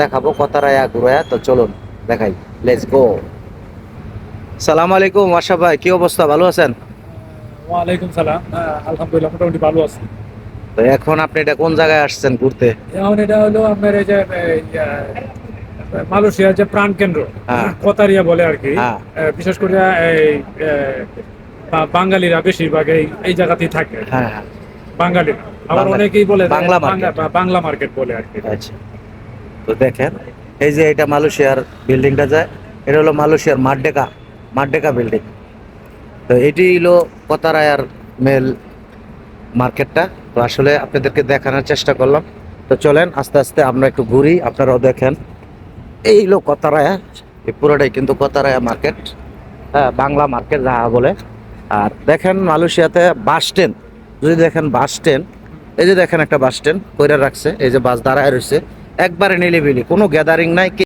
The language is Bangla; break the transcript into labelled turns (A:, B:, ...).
A: দেখাবো কতারায়া ঘুরায়া। তো চলুন দেখাই, লেটস গো। সালাম আলাইকুম ওয়াসা ভাই, কি অবস্থা, ভালো আছেন?
B: ওয়ালাইকুম সালাম। আলহামদুলিল্লাহ মোটামুটি ভালো আছি।
A: তো এখন আপনি এটা কোন জায়গায় আসছেন ঘুরতে?
B: এখন এটা হলো আপনার এই যে মালয়েশিয়ার যে প্রাণ কেন্দ্র
A: হ্যাঁ,
B: কতারিয়া বলে আর কি।
A: হ্যাঁ,
B: বিশেষ করে এই বাঙালিরা বেশিরভাগ এই জায়গাতেই থাকে।
A: হ্যাঁ, হ্যাঁ।
B: বাঙালি আবার
A: বাংলা,
B: অনেকেই বলে যে
A: বাংলা মার্কেট।
B: বাংলা মার্কেট বলে আর কি।
A: আচ্ছা, তো দেখেন, এই যে এটা মালয়েশিয়ার বিল্ডিংটা যায়, এটা হলো মালয়েশিয়ার মারডেকা, মারডেকা বিল্ডিং। তো এটি হলো কতারায়ার মেল মার্কেটটা। তো আসলে আপনাদেরকে দেখানোর চেষ্টা করলাম। তো চলেন আস্তে আস্তে আমরা একটু ঘুরি, আপনারাও দেখেন। এই হলো কতারায়া, এই পুরোটাই কিন্তু কতারায়া মার্কেট। হ্যাঁ, বাংলা মার্কেট যাহা বলে। আর দেখেন মালয়েশিয়াতে বাস স্ট্যান্ড, যদি দেখেন বাস স্ট্যান্ড, এই যে দেখেন একটা বাস স্ট্যান্ড কইরা রাখছে, এই যে বাস দাঁড়ায় রয়েছে, একবারে নিলিবিলি, কোনো গ্যাদারিং নাই।